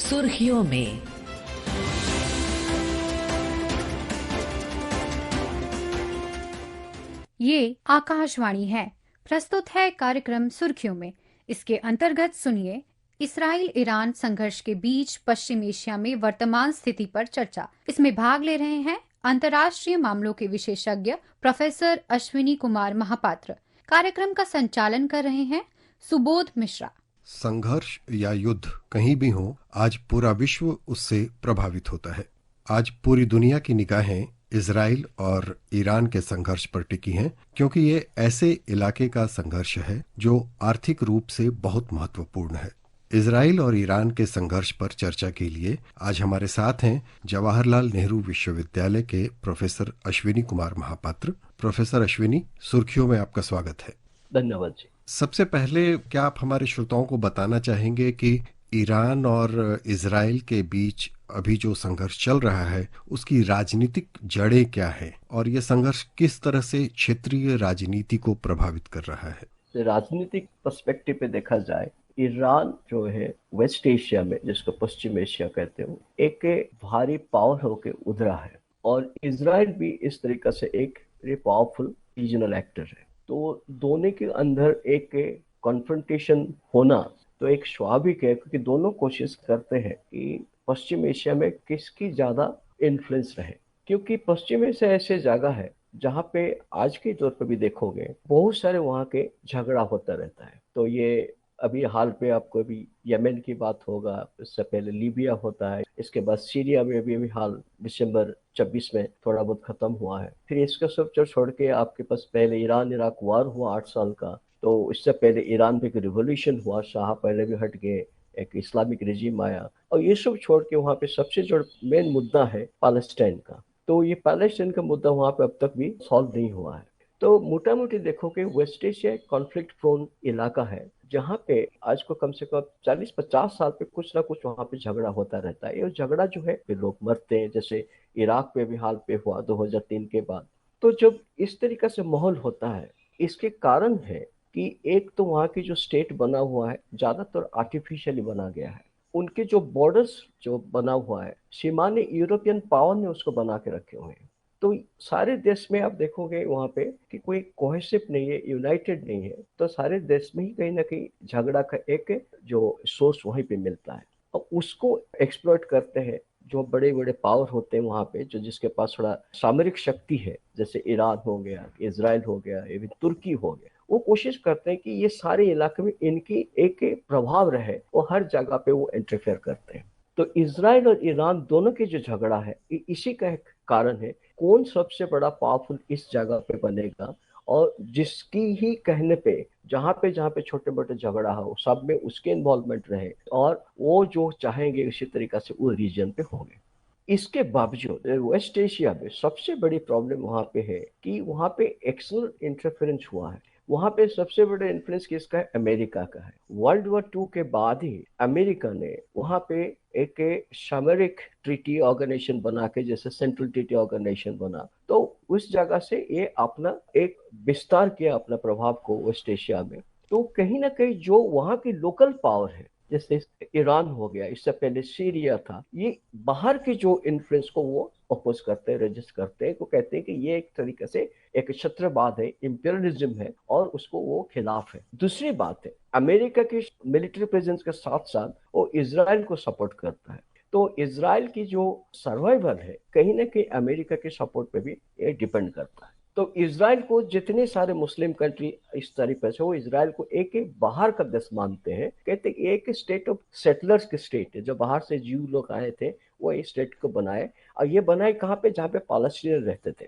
सुर्खियों में। ये आकाशवाणी है। प्रस्तुत है कार्यक्रम सुर्खियों में। इसके अंतर्गत सुनिए, इसराइल ईरान संघर्ष के बीच पश्चिम एशिया में वर्तमान स्थिति पर चर्चा। इसमें भाग ले रहे हैं अंतर्राष्ट्रीय मामलों के विशेषज्ञ प्रोफेसर अश्विनी कुमार महापात्र। कार्यक्रम का संचालन कर रहे हैं सुबोध मिश्रा। संघर्ष या युद्ध कहीं भी हो, आज पूरा विश्व उससे प्रभावित होता है। आज पूरी दुनिया की निगाहें इजराइल और ईरान के संघर्ष पर टिकी हैं, क्योंकि ये ऐसे इलाके का संघर्ष है जो आर्थिक रूप से बहुत महत्वपूर्ण है। इजराइल और ईरान के संघर्ष पर चर्चा के लिए आज हमारे साथ हैं जवाहरलाल नेहरू विश्वविद्यालय के प्रोफेसर अश्विनी कुमार महापात्र। प्रोफेसर अश्विनी, सुर्खियों में आपका स्वागत है। धन्यवाद जी। सबसे पहले क्या आप हमारे श्रोताओं को बताना चाहेंगे कि ईरान और इजराइल के बीच अभी जो संघर्ष चल रहा है उसकी राजनीतिक जड़ें क्या है और ये संघर्ष किस तरह से क्षेत्रीय राजनीति को प्रभावित कर रहा है? राजनीतिक पर्सपेक्टिव पे देखा जाए, ईरान जो है वेस्ट एशिया में, जिसको पश्चिम एशिया कहते हो, एक भारी पावर होके उभरा है और इजराइल भी इस तरीके से एक पावरफुल रीजनल एक्टर है। तो दोनों के अंदर एक कॉन्फ्रंटेशन होना तो एक स्वाभाविक है, क्योंकि दोनों कोशिश करते हैं कि पश्चिम एशिया में किसकी ज्यादा इन्फ्लुएंस रहे। क्योंकि पश्चिम एशिया ऐसे जगह है जहाँ पे आज के दौर पे भी देखोगे बहुत सारे वहाँ के झगड़ा होता रहता है। तो ये अभी हाल पे आपको अभी यमन की बात होगा, इससे पहले लीबिया होता है, इसके बाद सीरिया में भी हाल दिसंबर 26 में थोड़ा बहुत खत्म हुआ है। फिर इसका सब छोड़ के आपके पास पहले ईरान इराक वार हुआ 8 साल का। तो इससे पहले ईरान पे एक रिवोल्यूशन हुआ, शाह पहले भी हट गए, एक इस्लामिक रिजीम आया। और ये सब छोड़ के वहाँ पे सबसे जो मेन मुद्दा है पैलेस्टाइन का, तो ये पैलेस्टाइन का मुद्दा वहाँ पे अब तक भी सॉल्व नहीं हुआ है। तो मोटा मोटी देखो कि वेस्ट एशिया कॉन्फ्लिक्ट प्रोन इलाका है, जहाँ पे आज को कम से कम 40-50 साल पे कुछ ना कुछ वहाँ पे झगड़ा होता रहता है। और झगड़ा जो है फिर लोग मरते हैं, जैसे इराक पे भी हाल पे हुआ 2003 के बाद। तो जब इस तरीके से माहौल होता है, इसके कारण है कि एक तो वहाँ की जो स्टेट बना हुआ है ज्यादातर आर्टिफिशियली बना गया है। उनके जो बॉर्डर्स जो बना हुआ है, सीमाने यूरोपियन पावर ने उसको बना के रखे हुए हैं। तो सारे देश में आप देखोगे वहां पे कि कोई कोहेसिव नहीं है, यूनाइटेड नहीं है। तो सारे देश में ही कहीं ना कहीं झगड़ा का एक जो सोर्स वहीं पे मिलता है और उसको एक्सप्लॉइट करते हैं जो बड़े बड़े पावर होते हैं वहां पे, जो जिसके पास थोड़ा सामरिक शक्ति है, जैसे ईरान हो गया, इजराइल हो गया, ये भी तुर्की हो गया। वो कोशिश करते हैं कि ये सारे इलाके में इनकी एक प्रभाव रहे और हर जगह पे वो इंटरफेयर करते हैं। तो इजराइल और ईरान दोनों के जो झगड़ा है इसी का एक कारण है, कौन सबसे बड़ा पावरफुल इस जगह पे बनेगा। और जिसकी ही कहने पे जहाँ पे छोटे मोटे झगड़ा हो सब में उसके इन्वॉल्वमेंट रहे और वो जो चाहेंगे इसी तरीका से वो रीजन पे होंगे। इसके बावजूद वेस्ट एशिया में सबसे बड़ी प्रॉब्लम वहां पे है कि वहां पे एक्सटर्नल इंटरफेरेंस हुआ है। वहां पे सबसे बड़ा इन्फ्लुएंस किसका है? अमेरिका का है। वर्ल्ड वॉर 2 के बाद ही अमेरिका ने वहां पे एक सामरिक ट्रीटी ऑर्गेनाइजेशन बना के, जैसे सेंट्रल ट्रीटी ऑर्गेनाइजेशन बना, तो उस जगह से ये अपना एक विस्तार किया अपना प्रभाव को वेस्ट एशिया में। तो कहीं ना कहीं जो वहां की लोकल पावर है, जैसे ईरान हो गया, इससे पहले सीरिया था, ये बाहर के जो इन्फ्लुएंस को वो अपोज करते हैं, रजिस्ट करते हैं। वो कहते हैं कि ये एक तरीके से एक छत्रवाद है, इंपीरियलिज्म है और उसको वो खिलाफ है। दूसरी बात है, अमेरिका की मिलिट्री प्रेजेंस के साथ साथ वो इजराइल को सपोर्ट करता है। तो इजराइल की जो सर्वाइवल है कहीं ना कहीं अमेरिका के सपोर्ट पे भी ये डिपेंड करता है। तो इजराइल को जितने सारे मुस्लिम कंट्री इस तरीके से वो इजराइल को एक बाहर का देश मानते हैं, कहते हैं कि एक स्टेट ऑफ सेटलर्स की स्टेट है, जो बाहर से जीव लोग आए थे वो इस स्टेट को बनाए। और ये बनाए कहाँ पे? जहाँ पे पालस्तीनियन रहते थे।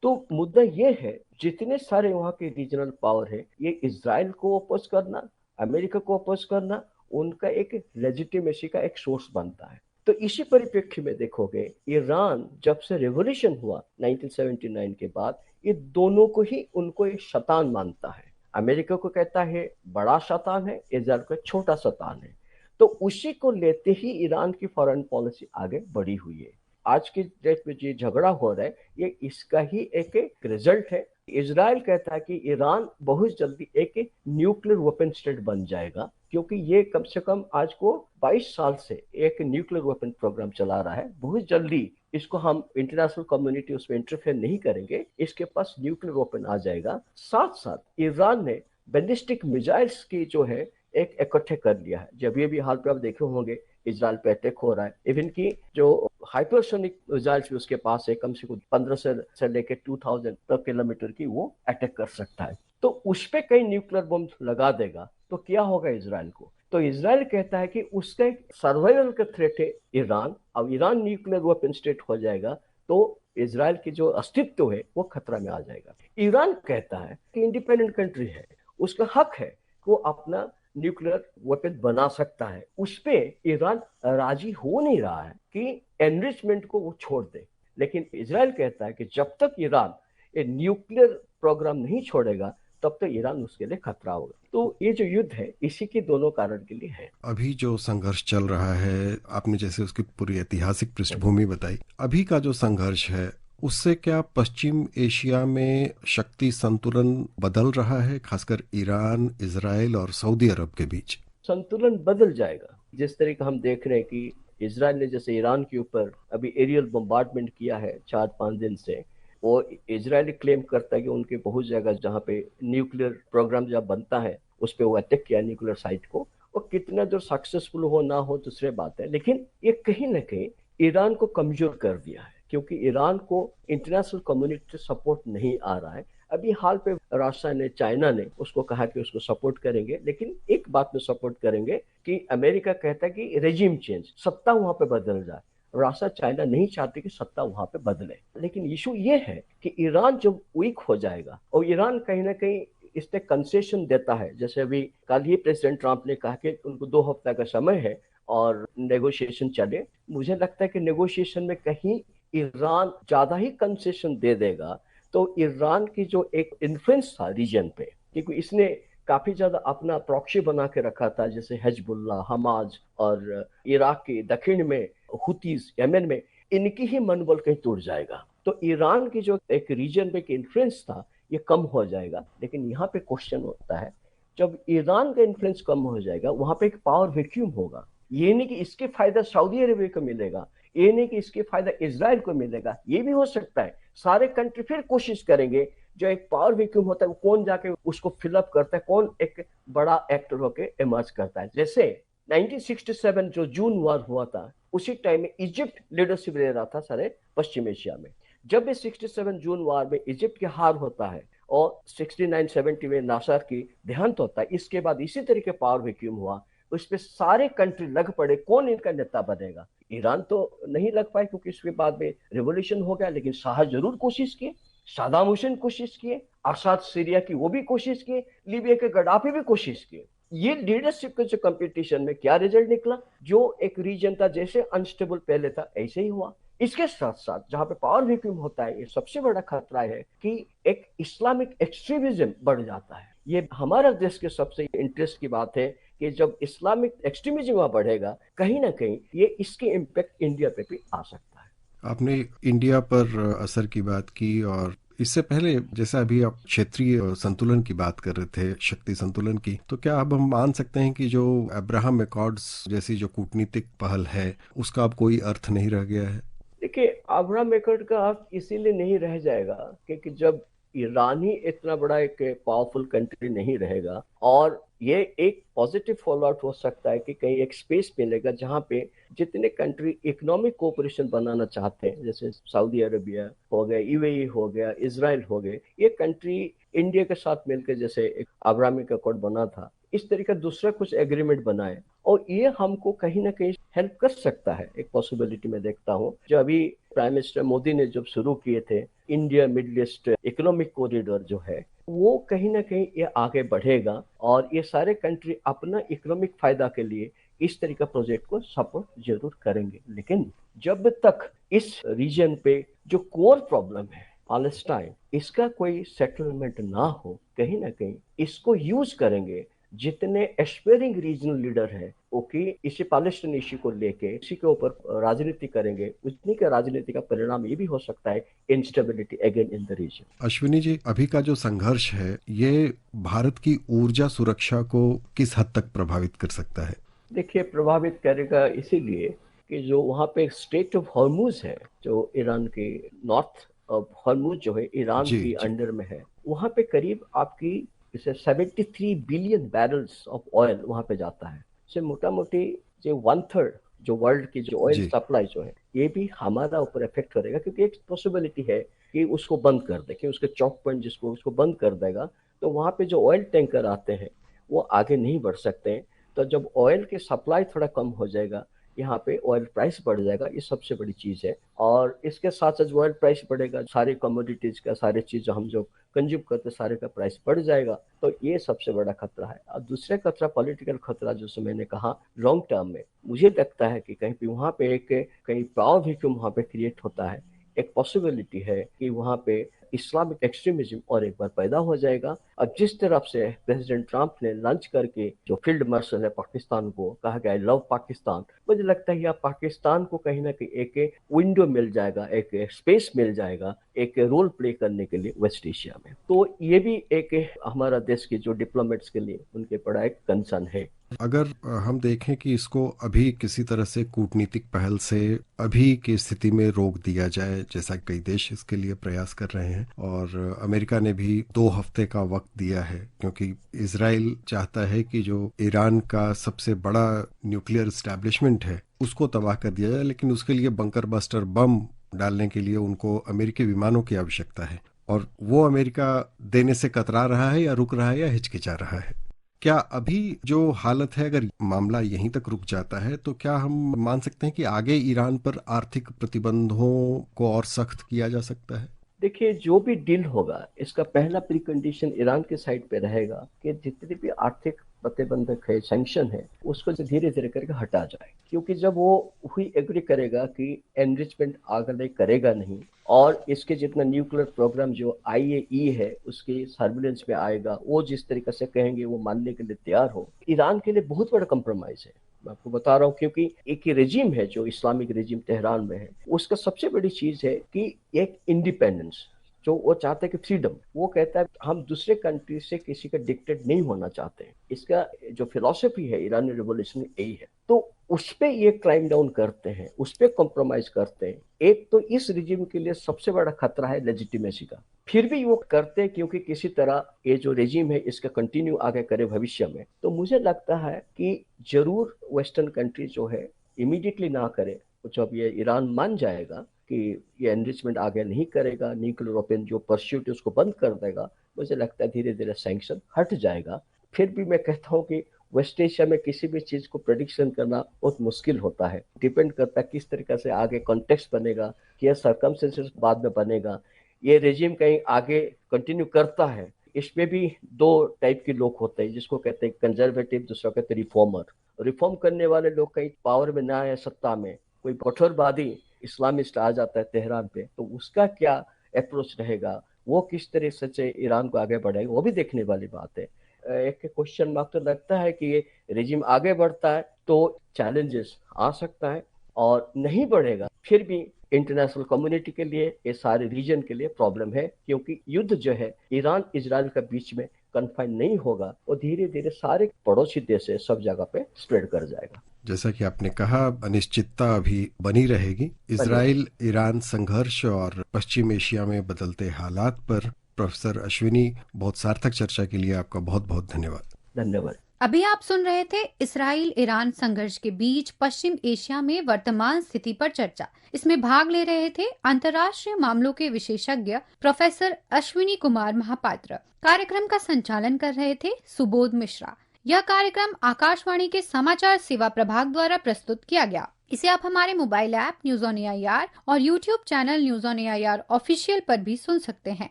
तो मुद्दा ये है, जितने सारे वहाँ के रीजनल पावर है, ये इजराइल को अपोज करना, अमेरिका को अपोज करना, उनका एक लेजिटिमेसी का एक सोर्स बनता है। तो इसी परिप्रेक्ष्य में देखोगे, ईरान जब से रेवोल्यूशन हुआ 1979 के बाद, ये दोनों को ही उनको एक शैतान मानता है। अमेरिका को कहता है बड़ा शैतान है, इजराइल को छोटा शैतान है। तो उसी को लेते ही ईरान की फॉरेन पॉलिसी आगे बढ़ी हुई है। आज की डेट में जो झगड़ा हो रहा है ये इसका ही एक रिजल्ट है। इजराइल कहता है कि ईरान बहुत जल्दी एक न्यूक्लियर वेपन स्टेट बन जाएगा, क्योंकि ये कम से कम आज को 22 साल से एक न्यूक्लियर वेपन प्रोग्राम चला रहा है। बहुत जल्दी इसको हम इंटरनेशनल कम्युनिटी उसमें इंटरफेयर नहीं करेंगे, इसके पास न्यूक्लियर वेपन आ जाएगा। साथ साथ ईरान ने बैलिस्टिक मिसाइल्स की जो है एक इकट्ठे कर लिया है। जब ये भी हाल पे आप देखे होंगे इजराइल पे अटैक हो रहा है, इवन की जो हाइपरसोनिक मिसाइल्स भी उसके पास है, कम से कम 15 से लेकर 2000 पर किलोमीटर की वो अटैक कर सकता है। तो उस पे कई न्यूक्लियर बम लगा देगा तो क्या होगा इजराइल को? तो इजराइल कहता है कि उसका एक सर्वाइवल का थ्रेट है ईरान। अब ईरान न्यूक्लियर वेपन स्टेट हो जाएगा तो इजराइल की जो अस्तित्व है वो खतरा में आ जाएगा। ईरान कहता है कि इंडिपेंडेंट कंट्री है, उसका हक है वो अपना न्यूक्लियर वेपन बना सकता है। उस पे ईरान राजी हो नहीं रहा है कि एनरिचमेंट को वो छोड़ दे। लेकिन इजराइल कहता है कि जब तक ईरान ये न्यूक्लियर प्रोग्राम नहीं छोड़ेगा तब तक ईरान उसके लिए खतरा होगा। तो ये जो युद्ध है इसी के दोनों कारण के लिए है। अभी जो संघर्ष चल रहा है, आपने जैसे उसकी पूरी ऐतिहासिक पृष्ठभूमि बताई, अभी का जो संघर्ष है उससे क्या पश्चिम एशिया में शक्ति संतुलन बदल रहा है, खासकर ईरान, इजराइल और सऊदी अरब के बीच? संतुलन बदल जाएगा। जिस तरीके हम देख रहे हैं कि इजराइल ने जैसे ईरान के ऊपर अभी एरियल बम्बार्डमेंट किया है 4-5 दिन से, वो इजरायली क्लेम करता है कि उनके बहुत जगह जहाँ पे न्यूक्लियर प्रोग्राम जब बनता है उस पर वो अटैक किया न्यूक्लियर साइट को। और कितना जो सक्सेसफुल हो ना हो दूसरे बात है, लेकिन ये कहीं ना कहीं ईरान को कमजोर कर दिया है, क्योंकि ईरान को इंटरनेशनल कम्युनिटी सपोर्ट नहीं आ रहा है। अभी हाल पे राशिया ने, चाइना ने उसको कहा कि उसको सपोर्ट करेंगे, लेकिन एक बात में सपोर्ट करेंगे कि अमेरिका कहता है कि रेजिम चेंज, सत्ता वहां पे बदल जाए। राशिया, चाइना नहीं चाहते कि सत्ता वहां पे बदले। लेकिन इशू ये है कि ईरान जब वीक हो जाएगा, और ईरान कहीं ना कहीं इससे कंसेशन देता है, जैसे अभी कल ही प्रेसिडेंट ट्रंप ने कहा कि उनको 2 हफ्ता का समय है और नेगोशिएशन चले। मुझे लगता है कि नेगोशिएशन में कहीं ईरान ज्यादा ही कंसेशन दे देगा तो ईरान की जो एक इन्फ्लुएंस था रीजन पे, क्योंकि इसने काफी ज्यादा अपना प्रॉक्सी बना के रखा था, जैसे हिजबुल्लाह, हमाज और इराक के दक्षिण में हुतीज, यमन में, इनकी ही मनोबल कहीं टूट जाएगा। तो ईरान की जो एक रीजन पे इन्फ्लुएंस था ये कम हो जाएगा। लेकिन यहाँ पे क्वेश्चन होता है, जब ईरान का इन्फ्लुएंस कम हो जाएगा वहां पे एक पावर वैक्यूम होगा। ये नहीं कि इसके फायदा सऊदी अरेबिया को मिलेगा, ये नहीं कि इसके फायदा इजराइल को मिलेगा, ये भी हो सकता है। सारे कंट्री फिर कोशिश करेंगे, जो एक पावर वैक्यूम होता है वो कौन जाके उसको फिलअप करता है, कौन एक बड़ा एक्टर होके इमर्ज करता है। जैसे 1967 जो जून वार हुआ था, उसी टाइम में इजिप्ट लीडरशिप ले रहा था सारे पश्चिम एशिया में। जब भी 67 जून वार में इजिप्ट की हार होता है और 69-70 में नासर की देहांत होता है, इसके बाद इसी तरीके पावर वैक्यूम हुआ। उस पर सारे कंट्री लग पड़े कौन इनका नेता बनेगा। ईरान तो नहीं लग पाए क्योंकि इसके बाद में रिवोल्यूशन हो गया, लेकिन शाह जरूर कोशिश किए, सद्दाम हुसैन कोशिश किए, असाद सीरिया की वो भी कोशिश किए, लीबिया के गद्दाफी भी कोशिश किए। ये लीडरशिप के जो कंपटीशन में क्या रिजल्ट निकला, जो एक रीजन था जैसे अनस्टेबल पहले था ऐसे ही हुआ। इसके साथ साथ जहां पे पावर वैक्यूम होता है, ये सबसे बड़ा खतरा है कि एक इस्लामिक एक्सट्रीमिज्म बढ़ जाता है। ये हमारा देश के सबसे इंटरेस्ट की बात है कि जब इस्लामिक एक्सट्रीमिज्म वहां बढ़ेगा, कहीं ना कहीं ये इसके इम्पैक्ट इंडिया पे भी आ सकता है। आपने इंडिया पर असर की बात की, और इससे पहले जैसा अभी आप क्षेत्रीय संतुलन की बात कर रहे थे, शक्ति संतुलन की, तो क्या अब हम मान सकते हैं कि जो अब्राहम एकॉर्ड्स जैसी जो कूटनीतिक पहल है उसका अब कोई अर्थ नहीं रह गया है? देखिए, अब्राहम एकॉर्ड का अर्थ इसीलिए नहीं रह जाएगा क्योंकि जब ईरान ही इतना बड़ा एक पावरफुल कंट्री नहीं रहेगा, और ये एक पॉजिटिव फॉलोआउट हो सकता है कि कहीं एक स्पेस मिलेगा जहां पे जितने कंट्री इकोनॉमिक कोऑपरेशन बनाना चाहते हैं, जैसे सऊदी अरेबिया हो गया, यूएई हो गया, इजराइल हो गए, ये कंट्री इंडिया के साथ मिलकर जैसे एक अब्राहमिक अकॉर्ड बना था, इस तरीके दूसरा कुछ एग्रीमेंट बनाए, और ये हमको कहीं ना कहीं हेल्प कर सकता है। एक पॉसिबिलिटी में देखता हूँ, जो अभी प्राइम मिनिस्टर मोदी ने जब शुरू किए थे India middle east economic corridor जो है, वो कहीं ना कहीं ये आगे बढ़ेगा और ये सारे कंट्री अपना इकोनॉमिक फायदा के लिए इस तरीके प्रोजेक्ट को सपोर्ट जरूर करेंगे। लेकिन जब तक इस रीजन पे जो कोर प्रॉब्लम है पैलेस्टाइन, इसका कोई सेटलमेंट ना हो, कहीं ना कहीं इसको यूज करेंगे जितने एस्पायरिंग रीजनल लीडर हैं ओके इसी पैलेस्टाइन इश्यू को लेके इसी के ऊपर राजनीति करेंगे, उतनी का राजनीति का परिणाम ये भी हो सकता है instability again in the region. Ashwini ji, अभी का जो संघर्ष है ये भारत की ऊर्जा सुरक्षा को किस हद तक प्रभावित कर सकता है? देखिए, प्रभावित करेगा इसीलिए कि जो वहाँ पे स्टेट ऑफ हॉर्मुज है, जो ईरान के नॉर्थ ऑफ हॉर्मुज जो है ईरान जी की जी। अंडर में है, वहाँ पे करीब आपकी इसे 73 बिलियन बैरल्स ऑफ ऑयल वहाँ पे जाता है। से मोटा मोटी जो 1/3 जो वर्ल्ड की जो ऑयल जी सप्लाई जो है ये भी हमारा ऊपर इफेक्ट करेगा, क्योंकि एक पॉसिबिलिटी है कि उसको बंद कर दे, कि उसके चौक पॉइंट जिसको उसको बंद कर देगा तो वहाँ पे जो ऑयल टैंकर आते हैं वो आगे नहीं बढ़ सकते हैं। तो जब ऑयल की सप्लाई थोड़ा कम हो जाएगा, यहाँ पे ऑयल प्राइस बढ़ जाएगा, ये सबसे बड़ी चीज है। और इसके साथ साथ ऑयल प्राइस बढ़ेगा, सारे कमोडिटीज का सारे चीज हम जो कंज्यूम करते सारे का प्राइस बढ़ जाएगा। तो ये सबसे बड़ा खतरा है। और दूसरा खतरा पॉलिटिकल खतरा, जो मैंने कहा लॉन्ग टर्म में, मुझे लगता है कि कहीं पे वहाँ पे एक कहीं पावर वैक्यूम वहाँ पे क्रिएट होता है। एक पॉसिबिलिटी है कि वहाँ पे इस्लामिक एक्सट्रीमिज्म और एक बार पैदा हो जाएगा। अब जिस तरफ से प्रेसिडेंट ट्रंप ने लॉन्च करके जो फील्ड मार्शल है पाकिस्तान को, कहा गया आई लव पाकिस्तान, मुझे लगता है यह पाकिस्तान को कहीं ना कहीं एक विंडो मिल जाएगा, एक स्पेस मिल जाएगा एक रोल प्ले करने के लिए वेस्ट एशिया में। तो ये भी एक हमारा देश के जो डिप्लोमेट्स के लिए उनके बड़ा एक कंसर्न है। अगर हम देखें कि इसको अभी किसी तरह से कूटनीतिक पहल से अभी की स्थिति में रोक दिया जाए, जैसा कि कई देश इसके लिए प्रयास कर रहे हैं और अमेरिका ने भी 2 हफ्ते का वक्त दिया है, क्योंकि इजराइल चाहता है कि जो ईरान का सबसे बड़ा न्यूक्लियर एस्टैब्लिशमेंट है उसको तबाह कर दिया जाए, लेकिन उसके लिए बंकर बस्टर बम डालने के लिए उनको अमेरिकी विमानों की आवश्यकता है और वो अमेरिका देने से कतरा रहा है या रुक रहा है या हिचकिचा रहा है। क्या अभी जो हालत है, अगर मामला यहीं तक रुक जाता है तो क्या हम मान सकते हैं कि आगे ईरान पर आर्थिक प्रतिबंधों को और सख्त किया जा सकता है? देखिए, जो भी डील होगा इसका पहला प्री कंडीशन ईरान के साइड पे रहेगा कि जितने भी आर्थिक प्रतिबंधक है, सैंक्शन है, उसको धीरे धीरे करके हटा जाए। क्योंकि जब वो हुई एग्री करेगा कि एनरिचमेंट आगे करेगा नहीं और इसके जितना न्यूक्लियर प्रोग्राम जो IAEA है उसके सर्विलेंस में आएगा, वो जिस तरीके से कहेंगे वो मानने के लिए तैयार हो, ईरान के लिए बहुत बड़ा कंप्रोमाइज है। मैं आपको बता रहा हूँ, क्योंकि एक ही रेजिम है जो इस्लामिक रेजिम तेहरान में है, उसका सबसे बड़ी चीज है कि एक इंडिपेंडेंस, जो वो चाहते हैं कि फ्रीडम, वो कहता है हम दूसरे कंट्री से किसी का डिक्टेट नहीं होना चाहते हैं। इसका जो फिलॉसफी है ईरानी रिवॉल्यूशन यही है। तो उस पे ये क्लाइम डाउन करते हैं, उस पे कॉम्प्रोमाइज करते हैं। एक तो इस रिजिम के लिए सबसे बड़ा खतरा है लेजिटिमेसी का, फिर भी वो करते हैं क्योंकि किसी तरह ये जो रेजिम है इसका कंटिन्यू आगे करे भविष्य में। तो मुझे लगता है कि जरूर वेस्टर्न कंट्री जो है इमीडिएटली ना करे, जब ये ईरान मान जाएगा कि ये एनरिचमेंट आगे नहीं करेगा, न्यूक्लियर वेपन जो परस्यूट है उसको बंद कर देगा, मुझे लगता है धीरे धीरे सैंक्शन हट जाएगा। फिर भी मैं कहता हूँ कि वेस्ट एशिया में किसी भी चीज को प्रेडिक्शन करना बहुत मुश्किल होता है। डिपेंड करता है किस तरीके से आगे कॉन्टेक्स्ट बनेगा, क्या सर्कमस्टेंसेस बाद में बनेगा, ये रेजिम कहीं आगे कंटिन्यू करता है। इसमें भी 2 टाइप के लोग होते हैं, जिसको कहते हैं कंजर्वेटिव, दूसरा कहते हैं रिफॉर्मर। रिफॉर्म करने वाले लोग कहीं पावर में ना आए, सत्ता में कोई कठोरवादी इस्लामिस्ट आ जाता है तेहरान पे, तो उसका क्या अप्रोच रहेगा, वो किस तरह से ईरान को आगे बढ़ाएगा, वो भी देखने वाली बात है। एक क्वेश्चन मार्क तो लगता है कि ये रेजिम आगे बढ़ता है तो चैलेंजेस आ सकता है, और नहीं बढ़ेगा फिर भी इंटरनेशनल कम्युनिटी के लिए, ये सारे रीजन के लिए प्रॉब्लम है। क्योंकि युद्ध जो है ईरान इजराइल के बीच में कन्फाइन नहीं होगा, और धीरे धीरे सारे पड़ोसी देश है सब जगह पे स्प्रेड कर जाएगा। जैसा कि आपने कहा, अनिश्चितता अभी बनी रहेगी। इजराइल ईरान संघर्ष और पश्चिम एशिया में बदलते हालात पर प्रोफेसर अश्विनी, बहुत सार्थक चर्चा के लिए आपका बहुत बहुत धन्यवाद। धन्यवाद। अभी आप सुन रहे थे इसराइल ईरान संघर्ष के बीच पश्चिम एशिया में वर्तमान स्थिति पर चर्चा। इसमें भाग ले रहे थे अंतर्राष्ट्रीय मामलों के विशेषज्ञ प्रोफेसर अश्विनी कुमार महापात्र। कार्यक्रम का संचालन कर रहे थे सुबोध मिश्रा। यह कार्यक्रम आकाशवाणी के समाचार सेवा प्रभाग द्वारा प्रस्तुत किया गया। इसे आप हमारे mobile app news on AIR और YouTube channel news on AIR official पर भी सुन सकते हैं।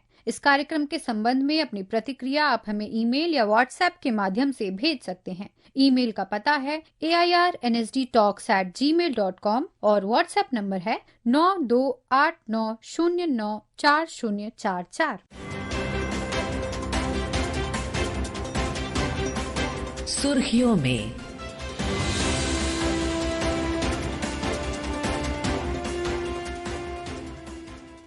इस कार्यक्रम के संबंध में अपनी प्रतिक्रिया आप हमें ईमेल या व्हाट्सएप के माध्यम से भेज सकते हैं। ईमेल का पता है airnsdtalks@gmail.com और व्हाट्सएप नंबर है 9289094044। सुर्खियों में।